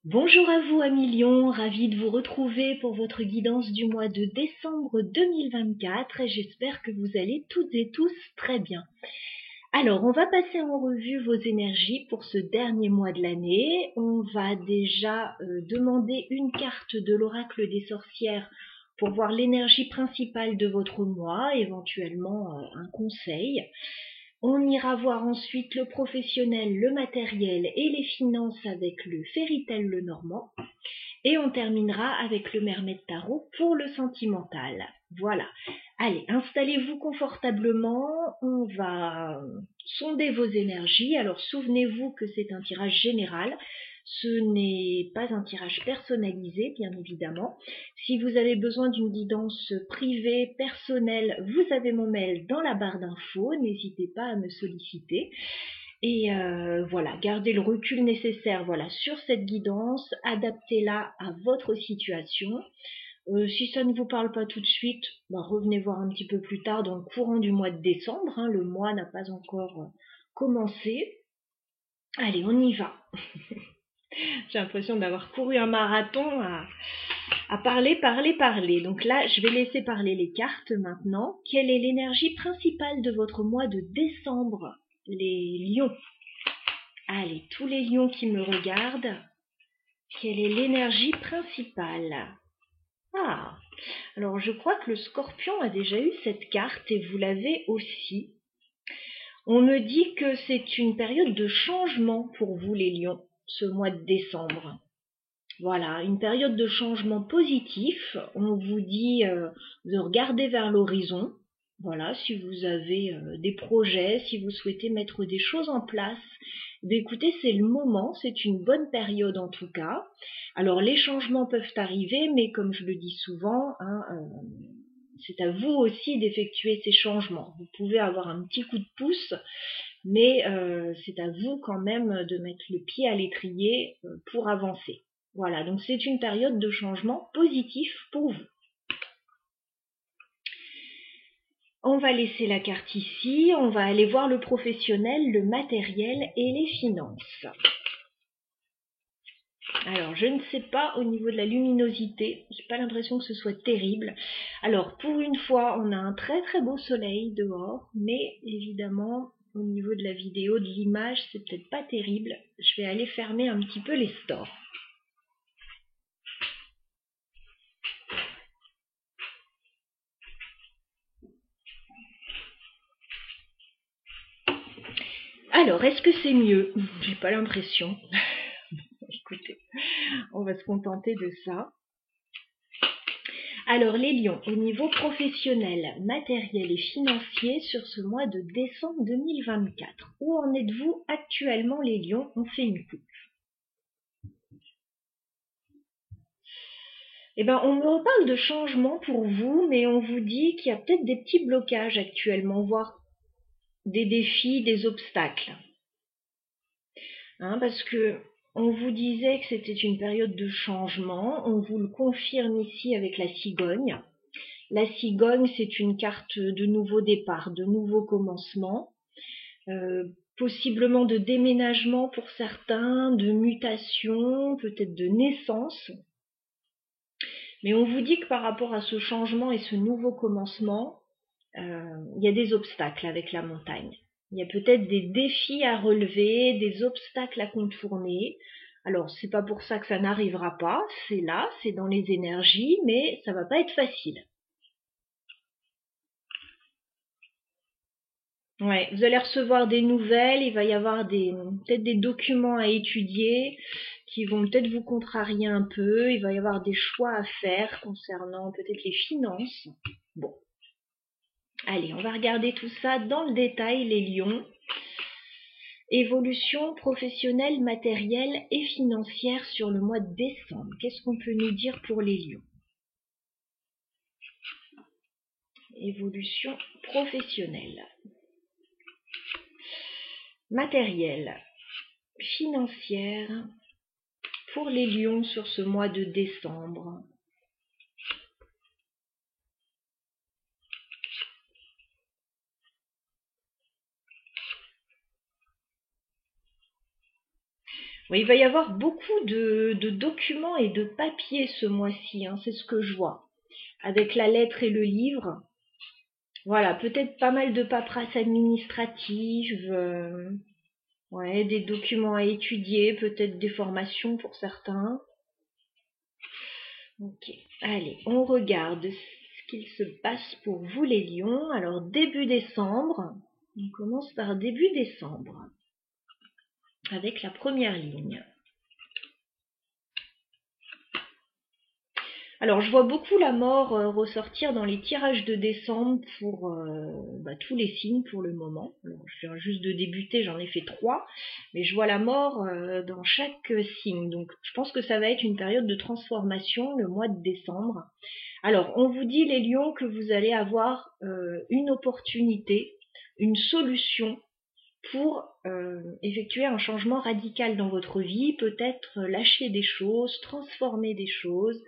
Bonjour à vous, amis Lions, ravi de vous retrouver pour votre guidance du mois de décembre 2024 et j'espère que vous allez toutes et tous très bien. Alors, on va passer en revue vos énergies pour ce dernier mois de l'année. On va déjà demander une carte de l'oracle des sorcières pour voir l'énergie principale de votre mois, éventuellement un conseil. On ira voir ensuite le professionnel, le matériel et les finances avec le Fairytale le Normand. Et on terminera avec le Mermaid Tarot pour le sentimental. Voilà. Allez, installez-vous confortablement. On va sonder vos énergies. Alors souvenez-vous que c'est un tirage général. Ce n'est pas un tirage personnalisé, bien évidemment. Si vous avez besoin d'une guidance privée, personnelle, vous avez mon mail dans la barre d'infos. N'hésitez pas à me solliciter. Et voilà, gardez le recul nécessaire sur cette guidance, adaptez-la à votre situation. Si ça ne vous parle pas tout de suite, revenez voir un petit peu plus tard dans le courant du mois de décembre. Le mois n'a pas encore commencé. Allez, on y va. J'ai l'impression d'avoir couru un marathon à parler. Donc là, je vais laisser parler les cartes maintenant. Quelle est l'énergie principale de votre mois de décembre, les lions? Allez, tous les lions qui me regardent, quelle est l'énergie principale? Ah, alors je crois que le scorpion a déjà eu cette carte et vous l'avez aussi. On me dit que c'est une période de changement pour vous les lions, ce mois de décembre. Voilà, une période de changement positif. On vous dit de regarder vers l'horizon. Voilà, si vous avez des projets, si vous souhaitez mettre des choses en place, écoutez, c'est le moment, c'est une bonne période en tout cas. Alors les changements peuvent arriver, mais comme je le dis souvent, c'est à vous aussi d'effectuer ces changements. Vous pouvez avoir un petit coup de pouce, mais c'est à vous quand même de mettre le pied à l'étrier pour avancer. Voilà, donc c'est une période de changement positif pour vous. On va laisser la carte ici, on va aller voir le professionnel, le matériel et les finances. Alors, je ne sais pas au niveau de la luminosité, j'ai pas l'impression que ce soit terrible. Alors, pour une fois, on a un très très beau soleil dehors, mais évidemment, au niveau de la vidéo, de l'image, c'est peut-être pas terrible. Je vais aller fermer un petit peu les stores. Alors, est-ce que c'est mieux? J'ai pas l'impression. Écoutez, on va se contenter de ça. Alors, les lions, au niveau professionnel, matériel et financier sur ce mois de décembre 2024, où en êtes-vous actuellement, les lions? On fait une coupe. Eh ben, on me reparle de changement pour vous, mais on vous dit qu'il y a peut-être des petits blocages actuellement, voire des défis, des obstacles. Parce que on vous disait que c'était une période de changement, on vous le confirme ici avec la cigogne. La cigogne, c'est une carte de nouveau départ, de nouveau commencement, possiblement de déménagement pour certains, de mutation, peut-être de naissance. Mais on vous dit que par rapport à ce changement et ce nouveau commencement, il y a des obstacles avec la montagne. Il y a peut-être des défis à relever, des obstacles à contourner. Alors, c'est pas pour ça que ça n'arrivera pas, c'est là, c'est dans les énergies, mais ça va pas être facile. Ouais, vous allez recevoir des nouvelles, il va y avoir peut-être des documents à étudier qui vont peut-être vous contrarier un peu, il va y avoir des choix à faire concernant peut-être les finances. Bon, allez, on va regarder tout ça dans le détail, les lions. Évolution professionnelle, matérielle et financière sur le mois de décembre. Qu'est-ce qu'on peut nous dire pour les lions? Évolution professionnelle, matérielle, financière pour les lions sur ce mois de décembre. Oui, il va y avoir beaucoup de documents et de papiers ce mois-ci, hein, c'est ce que je vois. Avec la lettre et le livre. Voilà, peut-être pas mal de paperasse administrative, ouais, des documents à étudier, peut-être des formations pour certains. Ok, allez, on regarde ce qu'il se passe pour vous les lions. Alors, début décembre, on commence par début décembre, avec la première ligne. Alors, je vois beaucoup la mort ressortir dans les tirages de décembre pour tous les signes pour le moment. Alors, je viens juste de débuter, j'en ai fait 3, mais je vois la mort dans chaque signe. Donc, je pense que ça va être une période de transformation, le mois de décembre. Alors, on vous dit, les lions, que vous allez avoir une opportunité, une solution pour effectuer un changement radical dans votre vie, peut-être lâcher des choses, transformer des choses.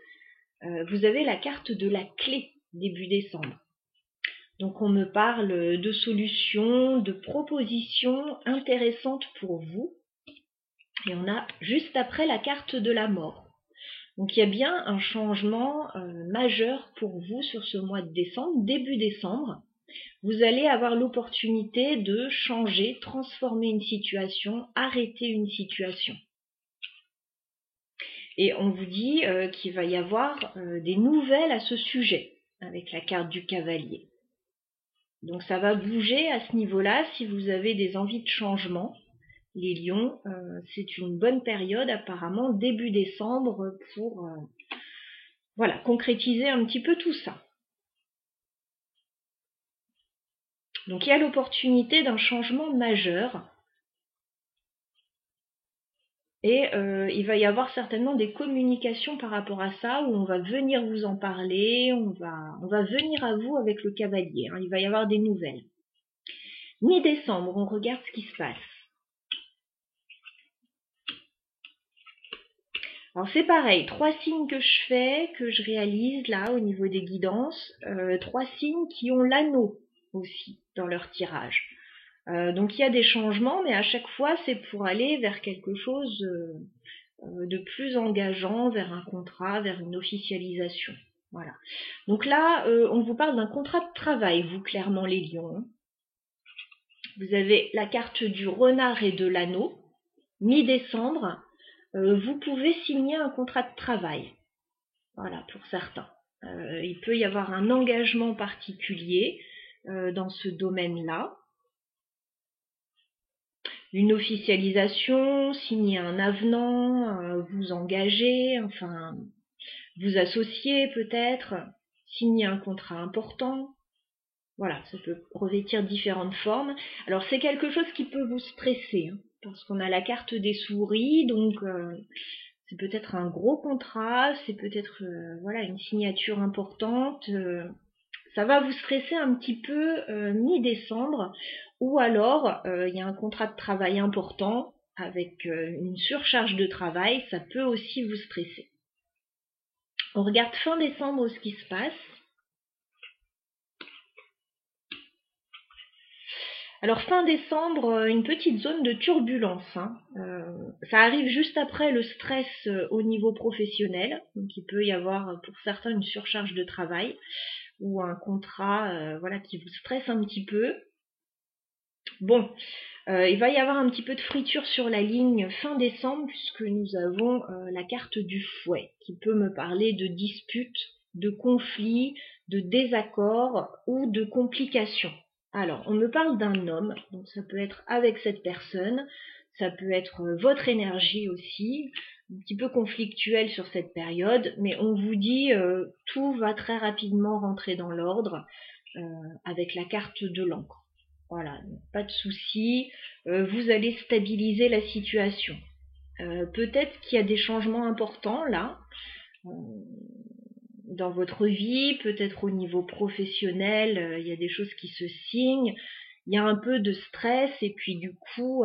Vous avez la carte de la clé début décembre. Donc on me parle de solutions, de propositions intéressantes pour vous. Et on a juste après la carte de la mort. Donc il y a bien un changement majeur pour vous sur ce mois de décembre, début décembre. Vous allez avoir l'opportunité de changer, transformer une situation, arrêter une situation. Et on vous dit qu'il va y avoir des nouvelles à ce sujet, avec la carte du cavalier. Donc ça va bouger à ce niveau-là si vous avez des envies de changement. Les lions, c'est une bonne période apparemment, début décembre, pour voilà, concrétiser un petit peu tout ça. Donc il y a l'opportunité d'un changement majeur. Et il va y avoir certainement des communications par rapport à ça, où on va venir vous en parler, on va venir à vous avec le cavalier, hein, il va y avoir des nouvelles. Mi-décembre, on regarde ce qui se passe. Alors c'est pareil, 3 signes que je fais, que je réalise là au niveau des guidances, 3 signes qui ont l'anneau aussi dans leur tirage. Donc il y a des changements, mais à chaque fois c'est pour aller vers quelque chose de plus engageant, vers un contrat, vers une officialisation. Voilà. Donc là, on vous parle d'un contrat de travail, vous, clairement, les lions. Vous avez la carte du renard et de l'anneau. Mi-décembre, vous pouvez signer un contrat de travail. Voilà, pour certains. Il peut y avoir un engagement particulier dans ce domaine-là. Une officialisation, signer un avenant, vous engager, enfin, vous associer peut-être, signer un contrat important. Voilà, ça peut revêtir différentes formes. Alors c'est quelque chose qui peut vous stresser, hein, parce qu'on a la carte des souris, donc c'est peut-être un gros contrat, c'est peut-être voilà, une signature importante. Ça va vous stresser un petit peu mi-décembre, ou alors il y a un contrat de travail important avec une surcharge de travail, ça peut aussi vous stresser. On regarde fin décembre ce qui se passe. Alors fin décembre, une petite zone de turbulence, hein. Ça arrive juste après le stress au niveau professionnel. Donc il peut y avoir pour certains une surcharge de travail ou un contrat voilà, qui vous stresse un petit peu. Bon, il va y avoir un petit peu de friture sur la ligne fin décembre, puisque nous avons la carte du fouet, qui peut me parler de disputes, de conflits, de désaccords ou de complications. Alors, on me parle d'un homme, donc ça peut être avec cette personne, ça peut être votre énergie aussi, un petit peu conflictuel sur cette période, mais on vous dit tout va très rapidement rentrer dans l'ordre avec la carte de l'encre. Voilà, pas de souci, vous allez stabiliser la situation. Peut-être qu'il y a des changements importants là, dans votre vie, peut-être au niveau professionnel, il y a des choses qui se signent, il y a un peu de stress et puis du coup,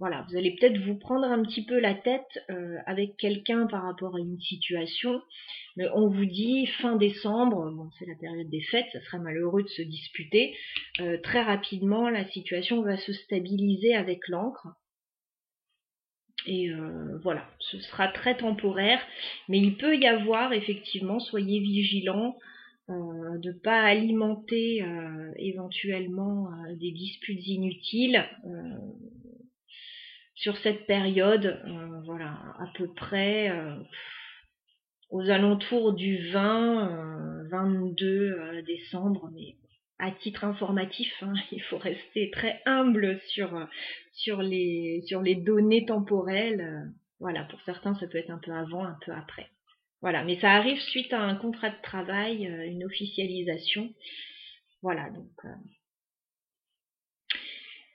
voilà, vous allez peut-être vous prendre un petit peu la tête avec quelqu'un par rapport à une situation, mais on vous dit fin décembre, bon c'est la période des fêtes, ça serait malheureux de se disputer, très rapidement la situation va se stabiliser avec l'encre. Et voilà, ce sera très temporaire, mais il peut y avoir effectivement, soyez vigilants, de ne pas alimenter éventuellement des disputes inutiles sur cette période, voilà, à peu près aux alentours du 22 décembre, mais à titre informatif, hein, il faut rester très humble sur les données temporelles. Voilà, pour certains, ça peut être un peu avant, un peu après. Voilà, mais ça arrive suite à un contrat de travail, une officialisation. Voilà, donc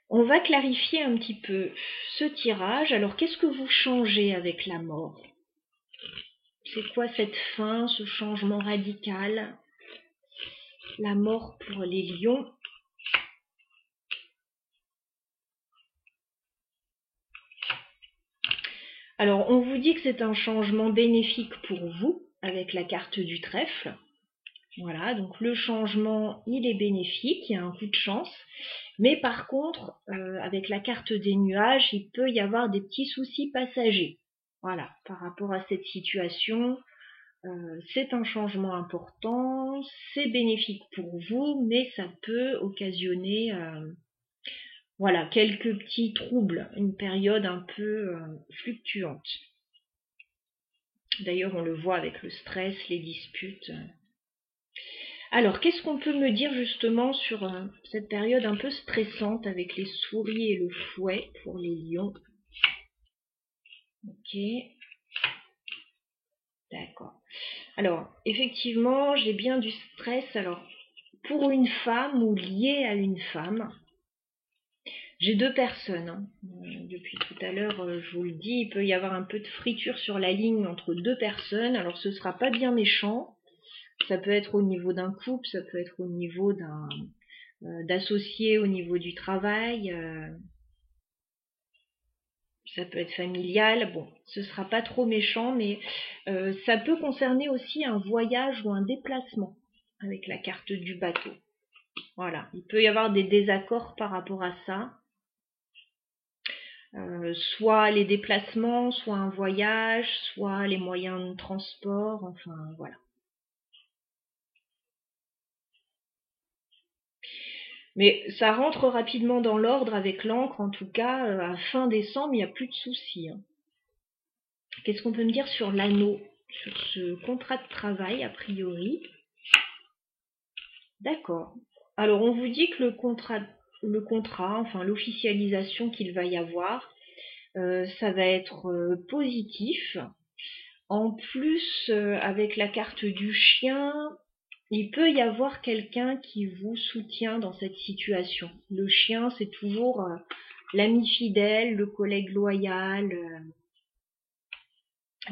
on va clarifier un petit peu ce tirage. Alors, qu'est-ce que vous changez avec la mort? C'est quoi cette fin, ce changement radical? La mort pour les lions. Alors, on vous dit que c'est un changement bénéfique pour vous, avec la carte du trèfle. Voilà, donc le changement, il est bénéfique, il y a un coup de chance. Mais par contre, avec la carte des nuages, il peut y avoir des petits soucis passagers. Voilà, par rapport à cette situation, c'est un changement important, c'est bénéfique pour vous, mais ça peut occasionner voilà, quelques petits troubles, une période un peu fluctuante. D'ailleurs, on le voit avec le stress, les disputes. Alors, qu'est-ce qu'on peut me dire justement sur cette période un peu stressante avec les souris et le fouet pour les lions? Ok, d'accord. Alors, effectivement, j'ai bien du stress. Alors, pour une femme ou lié à une femme, j'ai deux personnes. Hein. Depuis tout à l'heure, je vous le dis, il peut y avoir un peu de friture sur la ligne entre deux personnes. Alors, ce ne sera pas bien méchant. Ça peut être au niveau d'un couple, ça peut être au niveau d'associé au niveau du travail. Ça peut être familial. Bon, ce ne sera pas trop méchant, mais ça peut concerner aussi un voyage ou un déplacement avec la carte du bateau. Voilà, il peut y avoir des désaccords par rapport à ça. Soit les déplacements, soit un voyage, soit les moyens de transport, enfin voilà. Mais ça rentre rapidement dans l'ordre avec l'encre, en tout cas, à fin décembre, il n'y a plus de soucis. Hein. Qu'est-ce qu'on peut me dire sur l'anneau, sur ce contrat de travail, a priori? D'accord. Alors, on vous dit que le contrat, enfin l'officialisation qu'il va y avoir, ça va être positif. En plus, avec la carte du chien, il peut y avoir quelqu'un qui vous soutient dans cette situation. Le chien, c'est toujours l'ami fidèle, le collègue loyal,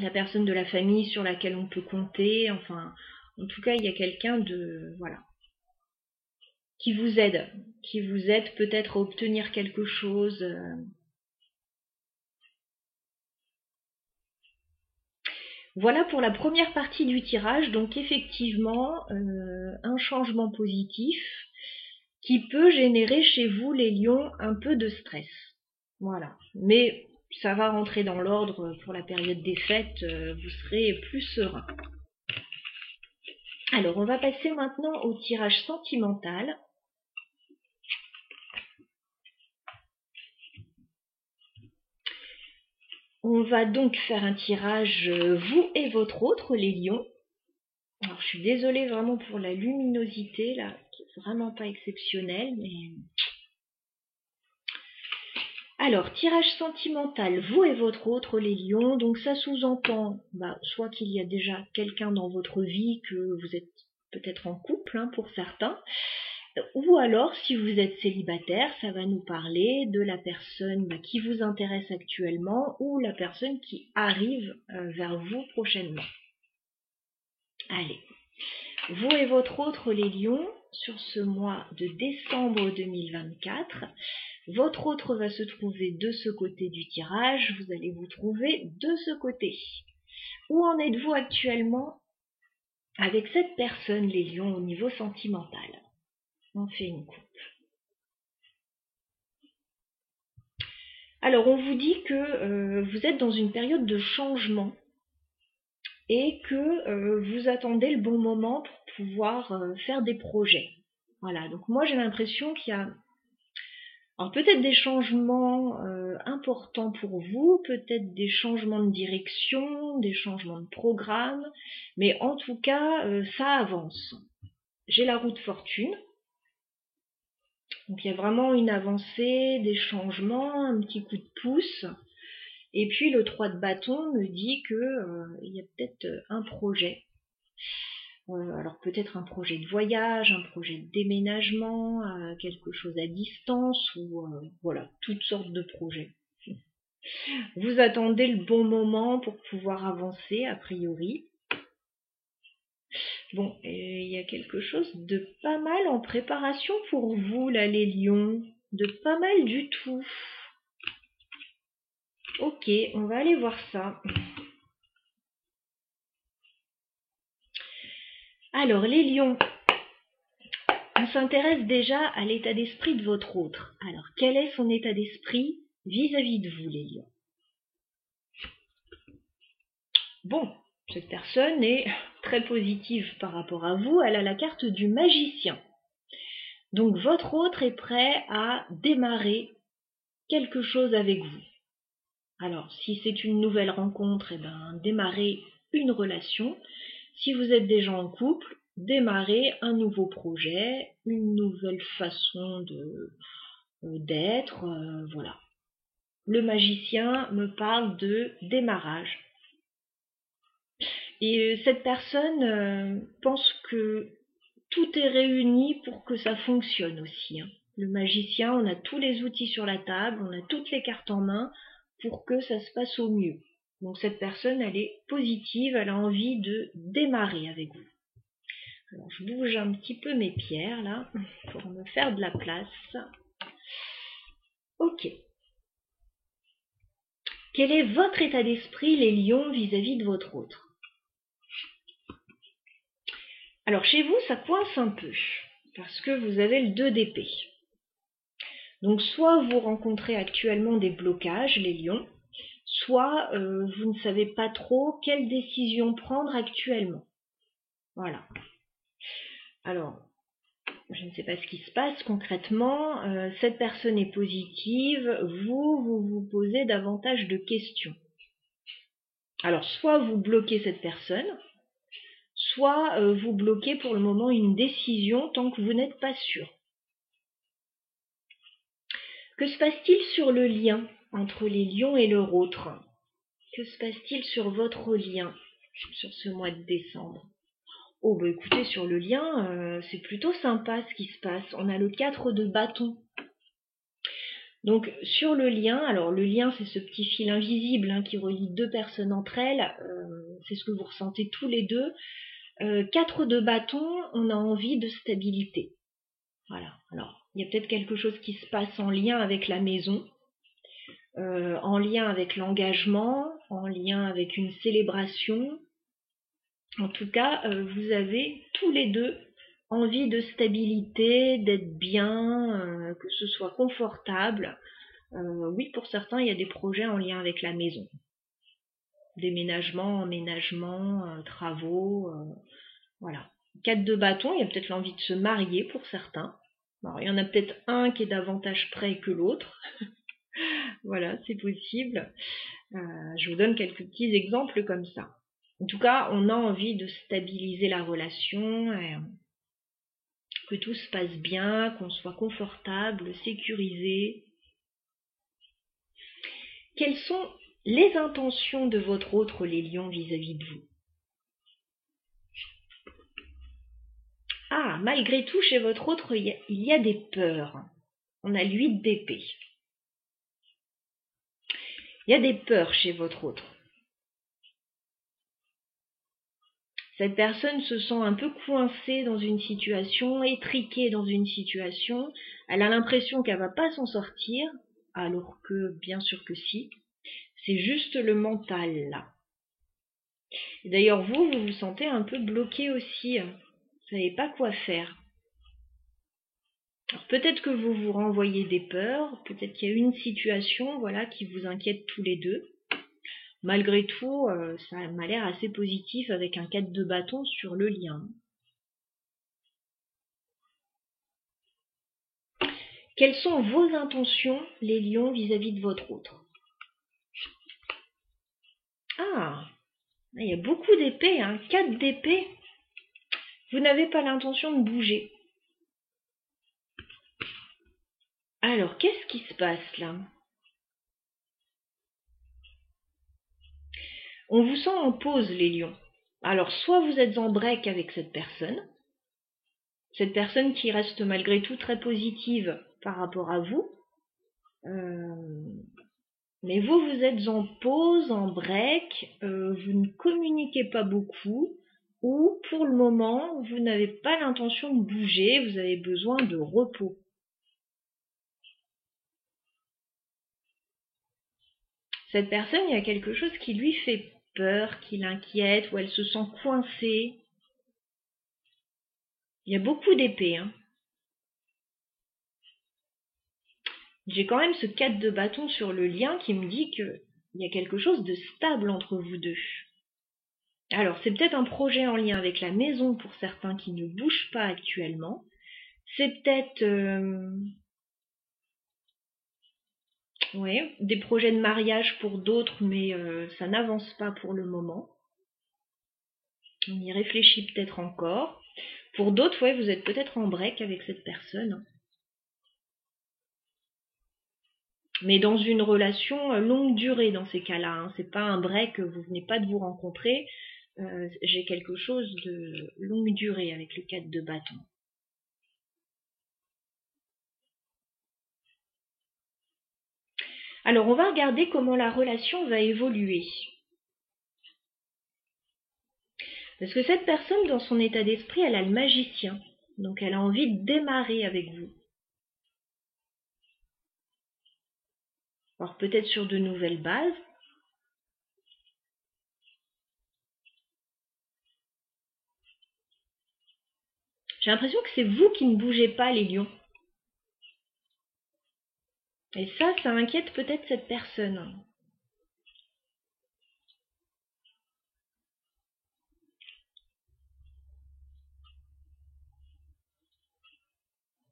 la personne de la famille sur laquelle on peut compter. Enfin, en tout cas, il y a quelqu'un de voilà qui vous aide peut-être à obtenir quelque chose. Voilà pour la première partie du tirage. Donc effectivement, un changement positif qui peut générer chez vous, les lions, un peu de stress. Voilà. Mais ça va rentrer dans l'ordre pour la période des fêtes, vous serez plus serein. Alors, on va passer maintenant au tirage sentimental. On va donc faire un tirage, vous et votre autre, les lions. Alors, je suis désolée vraiment pour la luminosité, là, qui est vraiment pas exceptionnelle, mais... Alors, tirage sentimental, vous et votre autre, les lions. Donc, ça sous-entend, soit qu'il y a déjà quelqu'un dans votre vie, que vous êtes peut-être en couple, hein, pour certains. Ou alors, si vous êtes célibataire, ça va nous parler de la personne qui vous intéresse actuellement ou la personne qui arrive vers vous prochainement. Allez, vous et votre autre, les lions, sur ce mois de décembre 2024, votre autre va se trouver de ce côté du tirage, vous allez vous trouver de ce côté. Où en êtes-vous actuellement avec cette personne, les lions, au niveau sentimental? On fait une coupe. Alors, on vous dit que vous êtes dans une période de changement et que vous attendez le bon moment pour pouvoir faire des projets. Voilà, donc moi j'ai l'impression qu'il y a alors peut-être des changements importants pour vous, peut-être des changements de direction, des changements de programme, mais en tout cas ça avance. J'ai la roue de fortune, donc il y a vraiment une avancée, des changements, un petit coup de pouce. Et puis le 3 de bâton me dit que il y a peut-être un projet. Alors peut-être un projet de voyage, un projet de déménagement, quelque chose à distance ou voilà, toutes sortes de projets. Vous attendez le bon moment pour pouvoir avancer a priori. Bon, il y a quelque chose de pas mal en préparation pour vous là les lions, de pas mal du tout. Ok, on va aller voir ça. Alors les lions, on s'intéresse déjà à l'état d'esprit de votre autre. Alors quel est son état d'esprit vis-à-vis de vous les lions? Bon, cette personne est très positive par rapport à vous, elle a la carte du magicien. Donc votre autre est prêt à démarrer quelque chose avec vous. Alors si c'est une nouvelle rencontre, eh ben, démarrer une relation. Si vous êtes déjà en couple, démarrer un nouveau projet, une nouvelle façon d'être, voilà. Le magicien me parle de démarrage. Et cette personne pense que tout est réuni pour que ça fonctionne aussi. Le magicien, on a tous les outils sur la table, on a toutes les cartes en main pour que ça se passe au mieux. Donc cette personne, elle est positive, elle a envie de démarrer avec vous. Alors je bouge un petit peu mes pierres là pour me faire de la place. Ok. Quel est votre état d'esprit, les lions, vis-à-vis de votre autre? Alors chez vous, ça coince un peu, parce que vous avez le 2 d'épée. Donc soit vous rencontrez actuellement des blocages, les lions, soit vous ne savez pas trop quelle décision prendre actuellement. Voilà. Alors, je ne sais pas ce qui se passe concrètement. Cette personne est positive, vous posez davantage de questions. Alors, soit vous bloquez cette personne, soit vous bloquez pour le moment une décision tant que vous n'êtes pas sûr. Que se passe-t-il sur le lien entre les lions et leur autre? Que se passe-t-il sur votre lien sur ce mois de décembre? Oh bah écoutez, sur le lien, c'est plutôt sympa ce qui se passe. On a le 4 de bâton. Donc sur le lien, alors le lien c'est ce petit fil invisible qui relie deux personnes entre elles, c'est ce que vous ressentez tous les deux. 4 de bâton, on a envie de stabilité. Voilà, alors il y a peut-être quelque chose qui se passe en lien avec la maison, en lien avec l'engagement, en lien avec une célébration. En tout cas, vous avez tous les deux envie de stabilité, d'être bien, que ce soit confortable. Oui, pour certains, il y a des projets en lien avec la maison. Déménagement, emménagement, travaux, voilà. 4 de bâton, il y a peut-être l'envie de se marier pour certains. Alors, il y en a peut-être un qui est davantage prêt que l'autre. Voilà, c'est possible. Je vous donne quelques petits exemples comme ça. En tout cas, on a envie de stabiliser la relation, que tout se passe bien, qu'on soit confortable, sécurisé. Quelles sont les intentions de votre autre, les lions, vis-à-vis de vous? Ah, malgré tout, chez votre autre, il y a des peurs. On a l'8 d'épée. Il y a des peurs chez votre autre. Cette personne se sent un peu coincée dans une situation, étriquée dans une situation. Elle a l'impression qu'elle va pas s'en sortir, alors que bien sûr que si. C'est juste le mental là. Et d'ailleurs vous vous sentez un peu bloqué aussi. Vous savez pas quoi faire. Alors peut-être que vous vous renvoyez des peurs, peut-être qu'il y a une situation voilà, qui vous inquiète tous les deux. Malgré tout, ça m'a l'air assez positif avec un 4 de bâton sur le lien. Quelles sont vos intentions, les lions, vis-à-vis de votre autre? Ah, il y a beaucoup d'épées, hein, 4 d'épées. Vous n'avez pas l'intention de bouger. Alors, qu'est-ce qui se passe là? On vous sent en pause, les lions. Alors, soit vous êtes en break avec cette personne qui reste malgré tout très positive par rapport à vous, mais vous êtes en pause, en break, vous ne communiquez pas beaucoup, ou pour le moment, vous n'avez pas l'intention de bouger, vous avez besoin de repos. Cette personne, il y a quelque chose qui lui fait peur, qui l'inquiète, ou elle se sent coincée. Il y a beaucoup d'épées, hein. J'ai quand même ce 4 de bâton sur le lien qui me dit qu'il y a quelque chose de stable entre vous deux. Alors, c'est peut-être un projet en lien avec la maison pour certains qui ne bougent pas actuellement. C'est peut-être des projets de mariage pour d'autres, mais ça n'avance pas pour le moment. On y réfléchit peut-être encore. Pour d'autres, vous êtes peut-être en break avec cette personne. Mais dans une relation longue durée dans ces cas-là. Hein. C'est pas un break, vous venez pas de vous rencontrer. J'ai quelque chose de longue durée avec le 4 de bâton. Alors, on va regarder comment la relation va évoluer. Parce que cette personne, dans son état d'esprit, elle a le magicien. Donc, elle a envie de démarrer avec vous. Alors, peut-être sur de nouvelles bases. J'ai l'impression que c'est vous qui ne bougez pas, les lions. Et ça inquiète peut-être cette personne.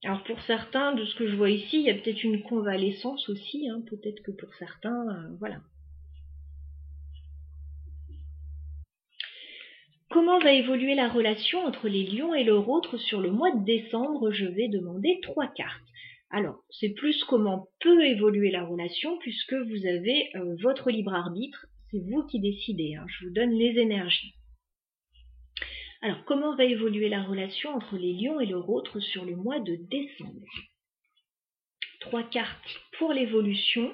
Alors pour certains, de ce que je vois ici, il y a peut-être une convalescence aussi. Hein. Peut-être que pour certains, voilà. Comment va évoluer la relation entre les lions et leur autre sur le mois de décembre? Je vais demander 3 cartes. Alors, c'est plus comment peut évoluer la relation puisque vous avez votre libre arbitre. C'est vous qui décidez. Hein. Je vous donne les énergies. Alors, comment va évoluer la relation entre les lions et leur autre sur le mois de décembre? 3 cartes pour l'évolution.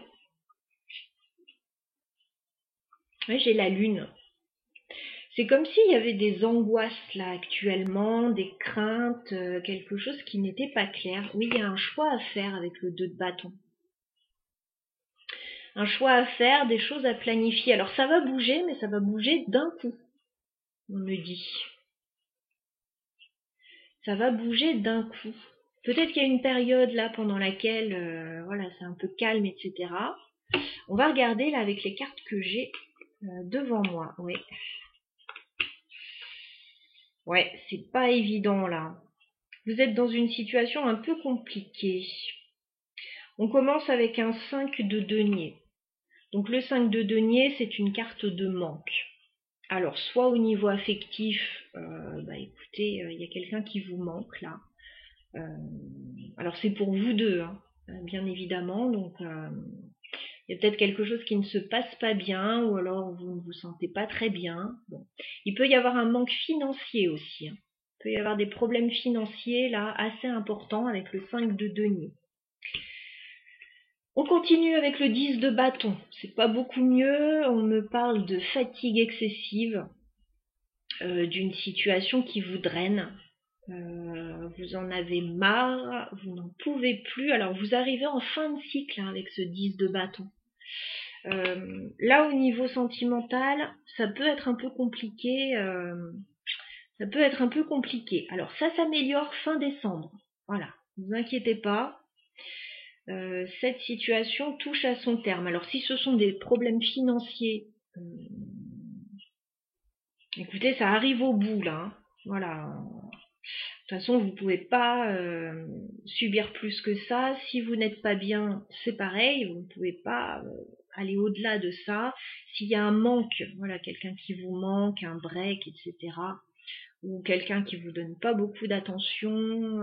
Oui, j'ai la lune. C'est comme s'il y avait des angoisses là actuellement, des craintes, quelque chose qui n'était pas clair. Oui, il y a un choix à faire avec le 2 de bâton. Un choix à faire, des choses à planifier. Alors ça va bouger, mais ça va bouger d'un coup, on me dit. Ça va bouger d'un coup. Peut-être qu'il y a une période là pendant laquelle, voilà, c'est un peu calme, etc. On va regarder là avec les cartes que j'ai devant moi. Oui. Ouais, c'est pas évident là. Vous êtes dans une situation un peu compliquée. On commence avec un 5 de denier. Donc le 5 de denier, c'est une carte de manque. Alors, soit au niveau affectif, écoutez, il y a quelqu'un qui vous manque là. Alors c'est pour vous deux, hein, bien évidemment. Donc il y a peut-être quelque chose qui ne se passe pas bien, ou alors vous ne vous sentez pas très bien. Bon. Il peut y avoir un manque financier aussi. Hein. Il peut y avoir des problèmes financiers là assez importants avec le 5 de denier. On continue avec le 10 de bâton. C'est pas beaucoup mieux. On me parle de fatigue excessive, d'une situation qui vous draine. Vous en avez marre, vous n'en pouvez plus. Alors vous arrivez en fin de cycle hein, avec ce 10 de bâton. Là au niveau sentimental, ça peut être un peu compliqué. Alors ça s'améliore fin décembre. Voilà. Ne vous inquiétez pas. Cette situation touche à son terme. Alors si ce sont des problèmes financiers, écoutez, ça arrive au bout là. Hein. Voilà. De toute façon, vous ne pouvez pas subir plus que ça. Si vous n'êtes pas bien, c'est pareil. Vous ne pouvez pas aller au-delà de ça. S'il y a un manque, voilà, quelqu'un qui vous manque, un break, etc. Ou quelqu'un qui vous donne pas beaucoup d'attention,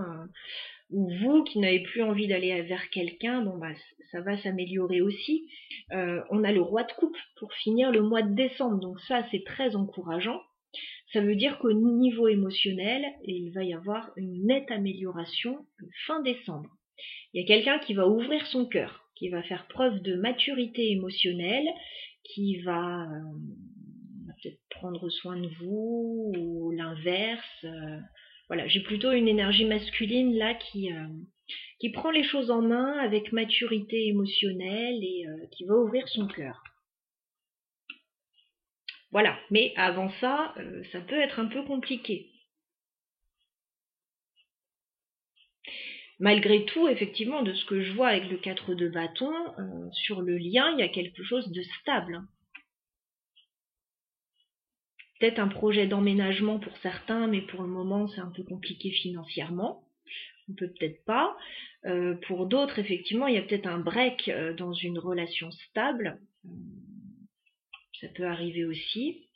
ou vous qui n'avez plus envie d'aller vers quelqu'un, bon bah ça va s'améliorer aussi. On a le roi de coupe pour finir le mois de décembre, donc ça c'est très encourageant. Ça veut dire qu'au niveau émotionnel, il va y avoir une nette amélioration fin décembre. Il y a quelqu'un qui va ouvrir son cœur, qui va faire preuve de maturité émotionnelle, qui va peut-être prendre soin de vous, ou l'inverse. Voilà, j'ai plutôt une énergie masculine là qui prend les choses en main avec maturité émotionnelle et qui va ouvrir son cœur. Voilà, mais avant ça, ça peut être un peu compliqué. Malgré tout, effectivement, de ce que je vois avec le 4 de bâton, sur le lien, il y a quelque chose de stable. Peut-être un projet d'emménagement pour certains, mais pour le moment, c'est un peu compliqué financièrement. On peut peut-être pas. Pour d'autres, effectivement, il y a peut-être un break dans une relation stable. Ça peut arriver aussi.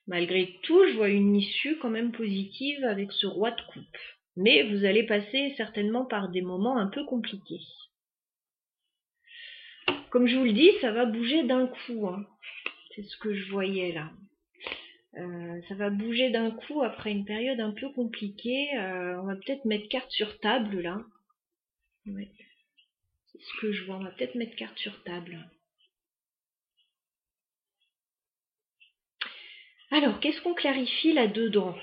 Malgré tout, je vois une issue quand même positive avec ce roi de coupe. Mais vous allez passer certainement par des moments un peu compliqués. Comme je vous le dis, ça va bouger d'un coup. Hein. C'est ce que je voyais là. Ça va bouger d'un coup après une période un peu compliquée. On va peut-être mettre carte sur table là. Ouais. C'est ce que je vois. On va peut-être mettre carte sur table. Alors, qu'est-ce qu'on clarifie là-dedans?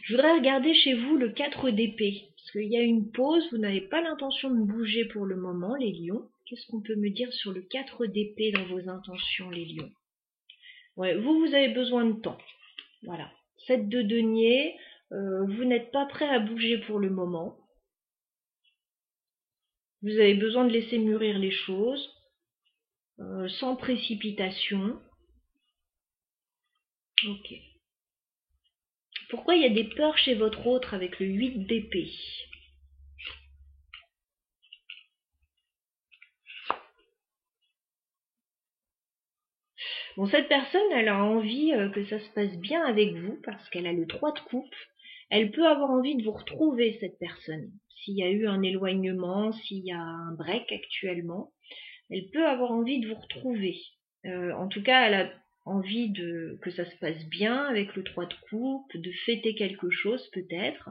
Je voudrais regarder chez vous le 4 d'épée. Parce qu'il y a une pause, vous n'avez pas l'intention de bouger pour le moment, les lions. Qu'est-ce qu'on peut me dire sur le 4 d'épée dans vos intentions, les lions? Ouais, vous avez besoin de temps. Voilà. 7 de denier, vous n'êtes pas prêt à bouger pour le moment. Vous avez besoin de laisser mûrir les choses, sans précipitation. Ok. Pourquoi il y a des peurs chez votre autre avec le 8 d'épée? Bon, cette personne, elle a envie que ça se passe bien avec vous parce qu'elle a le 3 de coupe. Elle peut avoir envie de vous retrouver, cette personne. S'il y a eu un éloignement, s'il y a un break actuellement, elle peut avoir envie de vous retrouver. En tout cas, elle a envie que ça se passe bien avec le 3 de coupe, de fêter quelque chose peut-être,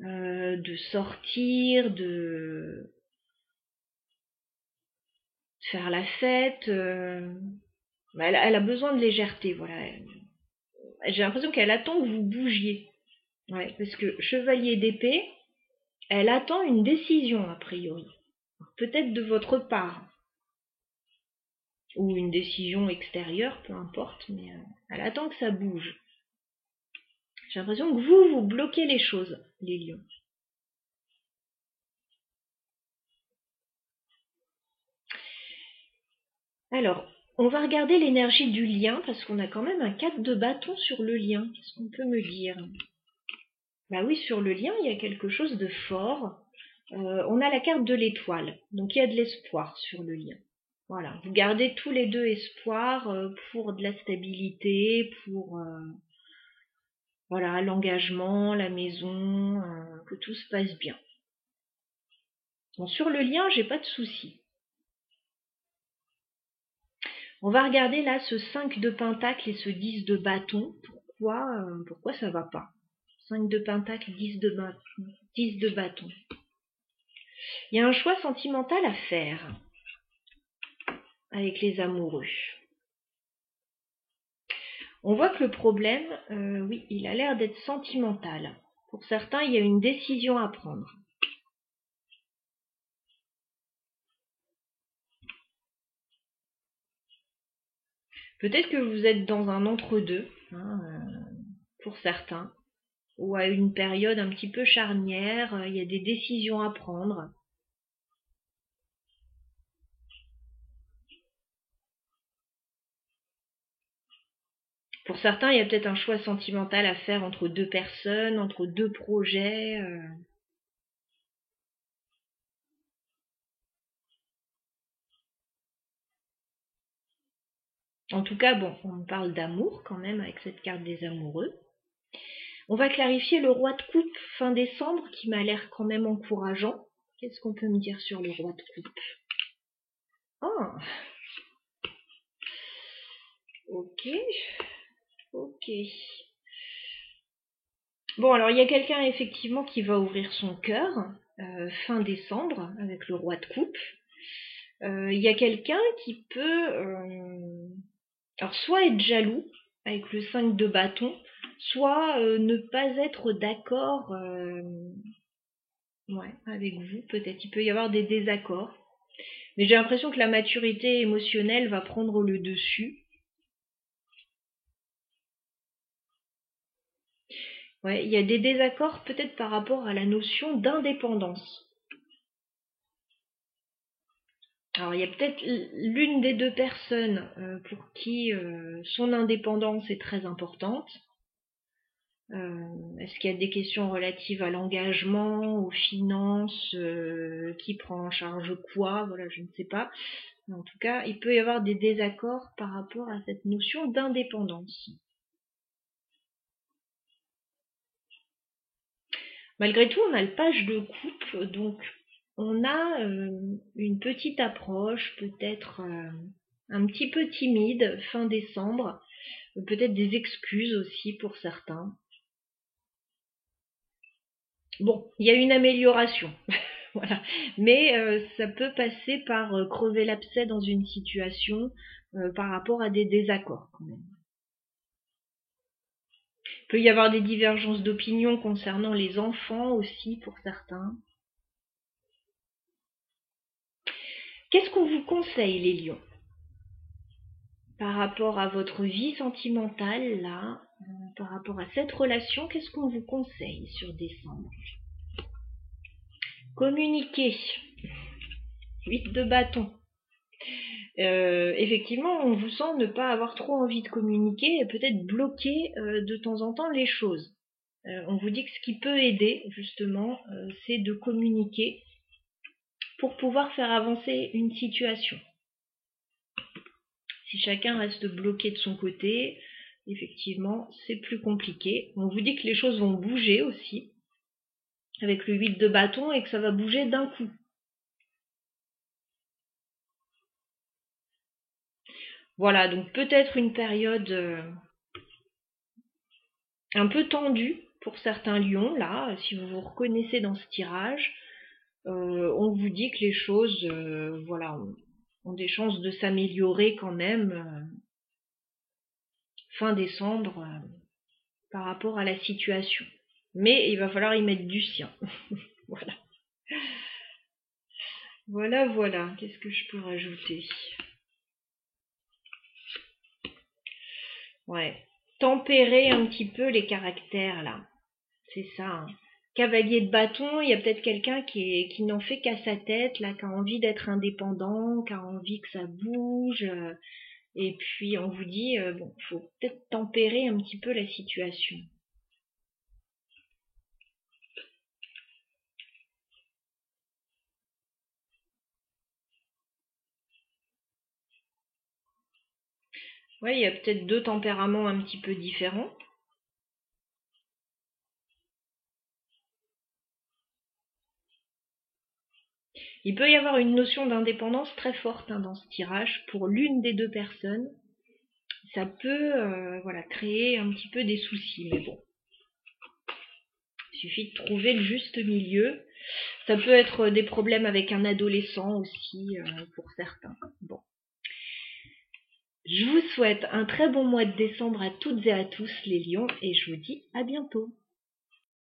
de sortir, de faire la fête. Elle a besoin de légèreté, voilà. J'ai l'impression qu'elle attend que vous bougiez. Ouais, parce que chevalier d'épée, elle attend une décision a priori. Peut-être de votre part. Ou une décision extérieure, peu importe, mais elle attend que ça bouge. J'ai l'impression que vous bloquez les choses, les lions. Alors, on va regarder l'énergie du lien, parce qu'on a quand même un 4 de bâton sur le lien. Qu'est-ce qu'on peut me dire? Bah oui, sur le lien, il y a quelque chose de fort. On a la carte de l'étoile, donc il y a de l'espoir sur le lien. Voilà, vous gardez tous les deux espoir pour de la stabilité, pour voilà, l'engagement, la maison, que tout se passe bien. Bon, sur le lien, j'ai pas de soucis. On va regarder là ce 5 de pentacle et ce 10 de bâton. Pourquoi ça va pas? 5 de pentacle, 10 de bâton. Il y a un choix sentimental à faire avec les amoureux. On voit que le problème, oui, il a l'air d'être sentimental. Pour certains, il y a une décision à prendre. Peut-être que vous êtes dans un entre-deux, hein, pour certains. ou à une période un petit peu charnière, il y a des décisions à prendre. Pour certains, il y a peut-être un choix sentimental à faire entre deux personnes, entre deux projets. En tout cas, bon, on parle d'amour quand même avec cette carte des amoureux. On va clarifier le roi de coupe fin décembre qui m'a l'air quand même encourageant. Qu'est-ce qu'on peut me dire sur le roi de coupe? Ah, ok, ok. Bon, alors il y a quelqu'un effectivement qui va ouvrir son cœur fin décembre avec le roi de coupe. Il y a quelqu'un qui peut alors soit être jaloux avec le 5 de bâton, soit ne pas être d'accord ouais, avec vous. Peut-être il peut y avoir des désaccords. Mais j'ai l'impression que la maturité émotionnelle va prendre le dessus. Ouais, il y a des désaccords peut-être par rapport à la notion d'indépendance. Alors il y a peut-être l'une des deux personnes pour qui son indépendance est très importante. Est-ce qu'il y a des questions relatives à l'engagement, aux finances, qui prend en charge quoi? Voilà, je ne sais pas. Mais en tout cas, il peut y avoir des désaccords par rapport à cette notion d'indépendance. Malgré tout, on a le page de coupe, donc on a une petite approche, peut-être un petit peu timide, fin décembre, peut-être des excuses aussi pour certains. Bon, il y a une amélioration, voilà. Mais ça peut passer par crever l'abcès dans une situation par rapport à des désaccords quand même. Il peut y avoir des divergences d'opinion concernant les enfants aussi pour certains. Qu'est-ce qu'on vous conseille les lions par rapport à votre vie sentimentale là, par rapport à cette relation, qu'est-ce qu'on vous conseille sur décembre? Communiquer. 8 de bâton. Effectivement, on vous sent ne pas avoir trop envie de communiquer et peut-être bloquer de temps en temps les choses. On vous dit que ce qui peut aider, justement, c'est de communiquer pour pouvoir faire avancer une situation. Si chacun reste bloqué de son côté, effectivement, c'est plus compliqué. On vous dit que les choses vont bouger aussi, avec le 8 de bâton, et que ça va bouger d'un coup. Voilà, donc peut-être une période un peu tendue pour certains lions, là, si vous vous reconnaissez dans ce tirage. On vous dit que les choses voilà, ont des chances de s'améliorer quand même fin décembre par rapport à la situation. Mais il va falloir y mettre du sien. Voilà. Voilà. Qu'est-ce que je peux rajouter? Ouais. Tempérer un petit peu les caractères, là. C'est ça. Hein. Cavalier de bâton, il y a peut-être quelqu'un qui n'en fait qu'à sa tête, là, qui a envie d'être indépendant, qui a envie que ça bouge. Et puis, on vous dit, bon, faut peut-être tempérer un petit peu la situation. Ouais, il y a peut-être deux tempéraments un petit peu différents. Il peut y avoir une notion d'indépendance très forte dans ce tirage pour l'une des deux personnes. Ça peut voilà, créer un petit peu des soucis, mais bon. Il suffit de trouver le juste milieu. Ça peut être des problèmes avec un adolescent aussi pour certains. Bon. Je vous souhaite un très bon mois de décembre à toutes et à tous les lions et je vous dis à bientôt.